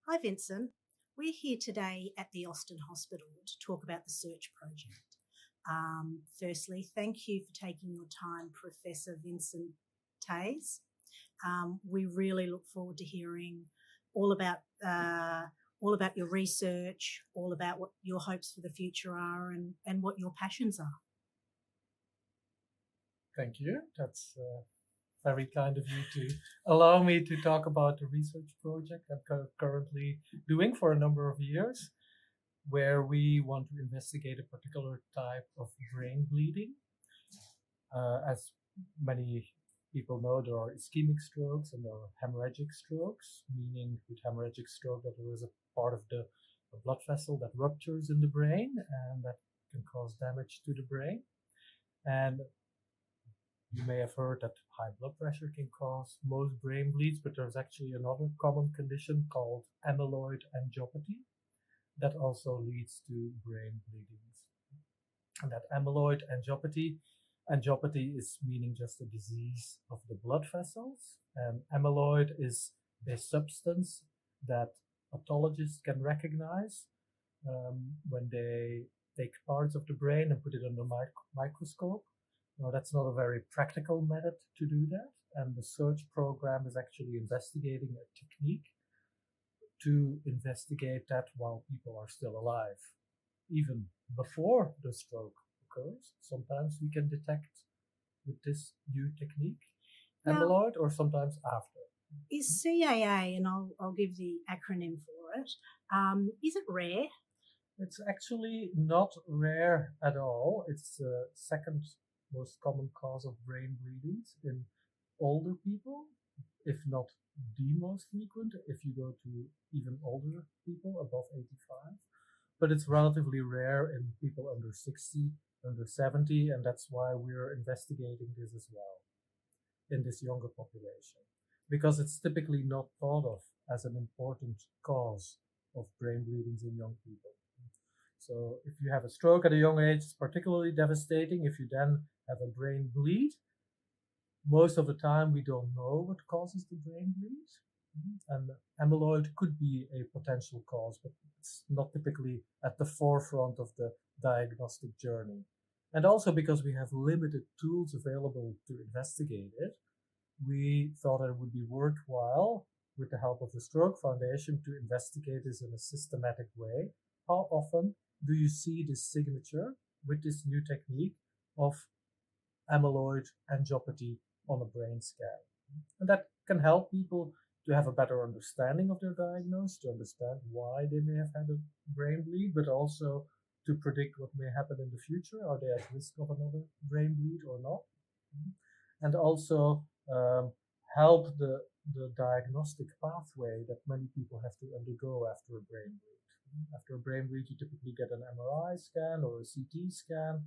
Hi Vincent, we're here today at the Austin Hospital to talk about the search project. Firstly, thank you for taking your time, Professor Vincent Thijs. We really look forward to hearing all about uh, all about your research, all about what your hopes for the future are, and what your passions are. Thank you. That's very kind of you to allow me to talk about the research project I'm currently doing for a number of years, where we want to investigate a particular type of brain bleeding. As many people know, there are ischemic strokes and there are hemorrhagic strokes, meaning with hemorrhagic stroke that there is a part of the blood vessel that ruptures in the brain and that can cause damage to the brain. And you may have heard that high blood pressure can cause most brain bleeds, but there's actually another common condition called amyloid angiopathy that also leads to brain bleedings. And that amyloid angiopathy is meaning just a disease of the blood vessels. And amyloid is a substance that pathologists can recognize when they take parts of the brain and put it under microscope. Now, that's not a very practical method to do that. And the search program is actually investigating a technique to investigate that while people are still alive, even before the stroke occurs. Sometimes we can detect with this new technique amyloid, or sometimes after. Is CAA, and I'll give the acronym for it, is it rare? It's actually not rare at all. It's the second most common cause of brain bleedings in older people, if not the most frequent, if you go to even older people above 85. But it's relatively rare in people under 60, under 70, and that's why we're investigating this as well in this younger population, because it's typically not thought of as an important cause of brain bleedings in young people. So if you have a stroke at a young age, it's particularly devastating. If you then have a brain bleed, most of the time we don't know what causes the brain bleed. And amyloid could be a potential cause, but it's not typically at the forefront of the diagnostic journey. And also because we have limited tools available to investigate it, we thought that it would be worthwhile, with the help of the Stroke Foundation, to investigate this in a systematic way. How often do you see this signature with this new technique of amyloid angiopathy on a brain scan? And that can help people to have a better understanding of their diagnosis, to understand why they may have had a brain bleed, but also to predict what may happen in the future. Are they at risk of another brain bleed or not? And also help the diagnostic pathway that many people have to undergo after a brain bleed. After a brain bleed, you typically get an MRI scan or a CT scan.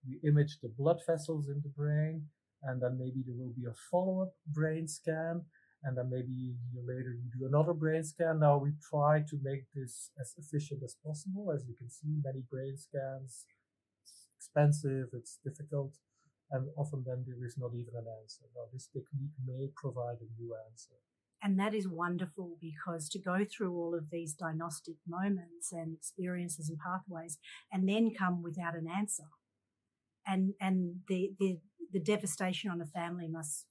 We image the blood vessels in the brain, and then maybe there will be a follow-up brain scan, and then maybe a year later you do another brain scan. Now we try to make this as efficient as possible. As you can see, many brain scans, it's expensive, it's difficult, and often then there is not even an answer. Now this technique may provide a new answer. And that is wonderful, because to go through all of these diagnostic moments and experiences and pathways and then come without an answer, and the devastation on a family must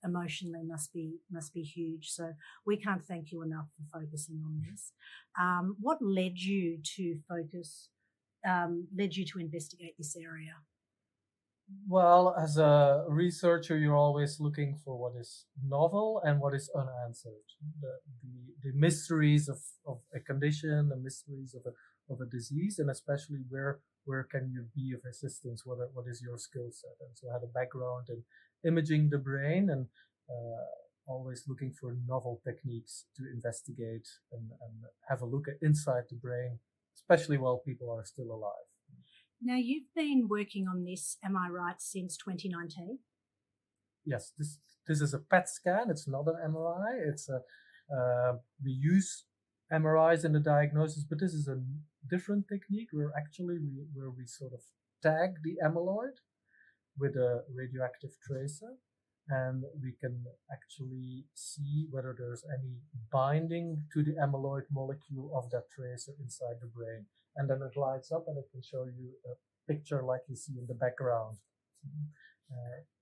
be huge. So we can't thank you enough for focusing on this. What led you to investigate this area? Well, as a researcher, you're always looking for what is novel and what is unanswered. The mysteries of a condition, the mysteries of a disease, and especially where can you be of assistance? What is your skill set? And so I had a background in imaging the brain, and always looking for novel techniques to investigate and have a look at inside the brain, especially while people are still alive. Now, you've been working on this, am I right, since 2019? Yes, this is a PET scan. It's not an MRI. It's we use MRIs in the diagnosis, but this is a different technique where we sort of tag the amyloid with a radioactive tracer, and we can actually see whether there's any binding to the amyloid molecule of that tracer inside the brain. And then it lights up and it can show you a picture like you see in the background.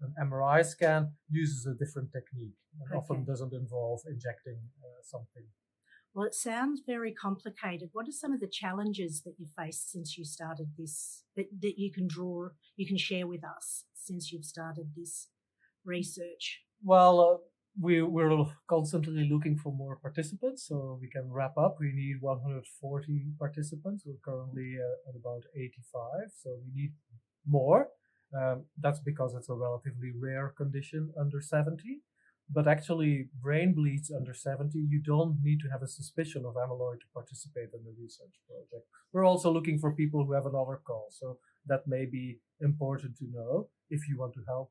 An MRI scan uses a different technique and often doesn't involve injecting something. Well, it sounds very complicated. What are some of the challenges that you've faced since you started this, that you can share with us since you've started this research? Well, we're constantly looking for more participants, so we can wrap up. We need 140 participants. We're currently at about 85, so we need more. That's because it's a relatively rare condition under 70. But actually, brain bleeds under 70, you don't need to have a suspicion of amyloid to participate in the research project. We're also looking for people who have another cause, so that may be important to know if you want to help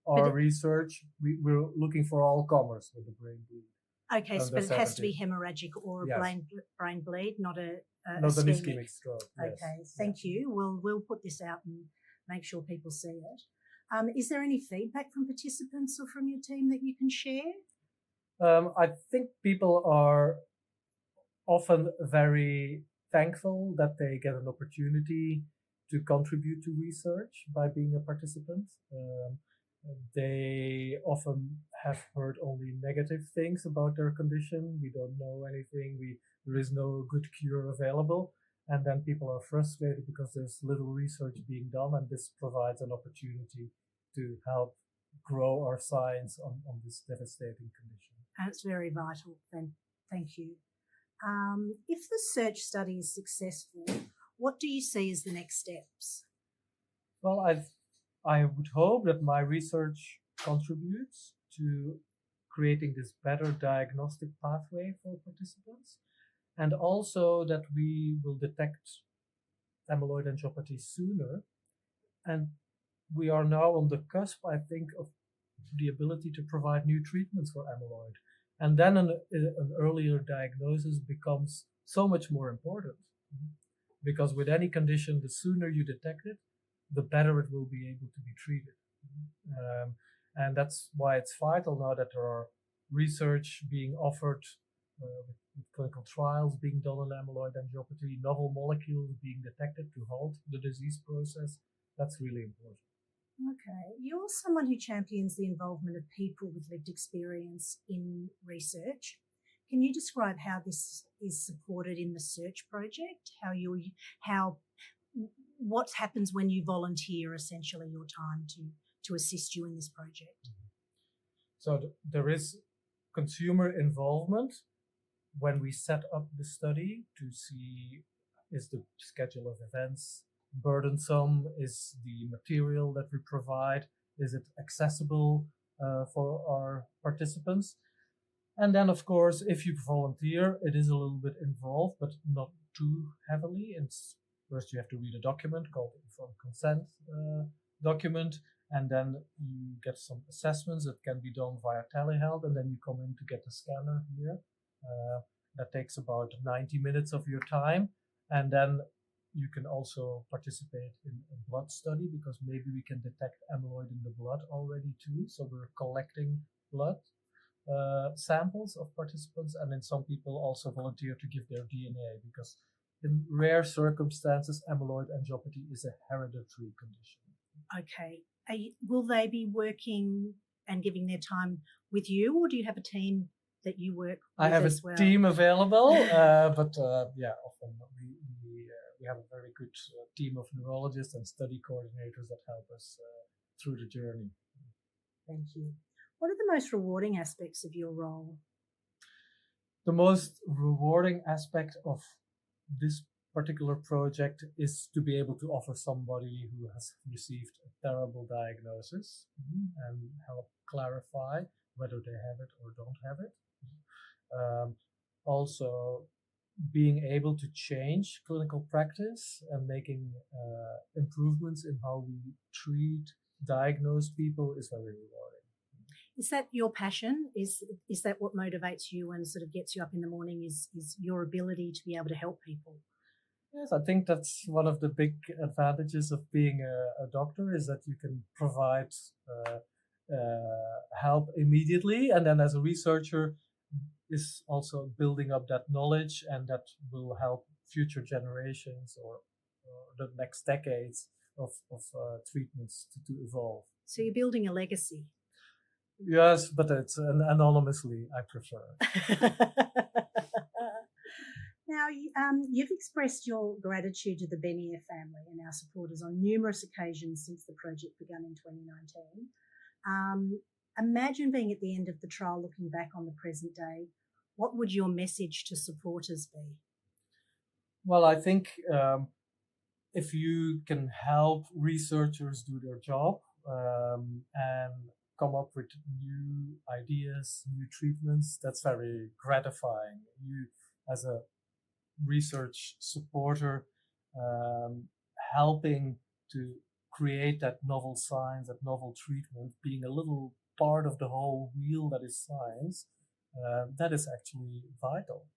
our research. We're looking for all comers with the brain bleed. Okay, but it has to be hemorrhagic or a brain bleed, not an ischemic stroke. Okay, thank you. We'll put this out and make sure people see it. Is there any feedback from participants or from your team that you can share? I think people are often very thankful that they get an opportunity to contribute to research by being a participant. They often have heard only negative things about their condition. We don't know anything. There is no good cure available. And then people are frustrated because there's little research being done, and this provides an opportunity to help grow our science on this devastating condition. And it's very vital. Thank you. If the search study is successful, what do you see as the next steps? Well, I would hope that my research contributes to creating this better diagnostic pathway for participants, and also that we will detect amyloid angiopathy sooner. And we are now on the cusp, I think, of the ability to provide new treatments for amyloid. And then an earlier diagnosis becomes so much more important. Because with any condition, the sooner you detect it, the better it will be able to be treated. And that's why it's vital now that there are research being offered with clinical trials being done on amyloid angiopathy, novel molecules being detected to halt the disease process. That's really important. Okay. You're someone who champions the involvement of people with lived experience in research. Can you describe how this is supported in the search project? What happens when you volunteer essentially your time to assist you in this project? So there is consumer involvement when we set up the study to see, is the schedule of events burdensome? Is the material that we provide, is it accessible for our participants? And then, of course, if you volunteer, it is a little bit involved, but not too heavily. First, you have to read a document called informed consent document, and then you get some assessments that can be done via telehealth, and then you come in to get the scanner here. That takes about 90 minutes of your time, and then you can also participate in a blood study, because maybe we can detect amyloid in the blood already too. So we're collecting blood samples of participants, and then some people also volunteer to give their DNA, because in rare circumstances, amyloid angiopathy is a hereditary condition. Okay. Will they be working and giving their time with you, or do you have a team that you work with? I have a team available, but often we have a very good team of neurologists and study coordinators that help us through the journey. Thank you. What are the most rewarding aspects of your role? The most rewarding aspect of this particular project is to be able to offer somebody who has received a terrible diagnosis and help clarify whether they have it or don't have it. Also, being able to change clinical practice and making improvements in how we treat, diagnose people is very rewarding. Is that your passion? Is that what motivates you and sort of gets you up in the morning, is your ability to be able to help people? Yes, I think that's one of the big advantages of being a doctor, is that you can provide help immediately, and then as a researcher is also building up that knowledge, and that will help future generations or the next decades of treatments to evolve. So you're building a legacy. Yes, but it's anonymously, I prefer. Now, you've expressed your gratitude to the Benier family and our supporters on numerous occasions since the project began in 2019. Imagine being at the end of the trial, looking back on the present day. What would your message to supporters be? Well, I think if you can help researchers do their job and come up with new ideas, new treatments, that's very gratifying. You, as a research supporter, helping to create that novel science, that novel treatment, being a little part of the whole wheel that is science, that is actually vital.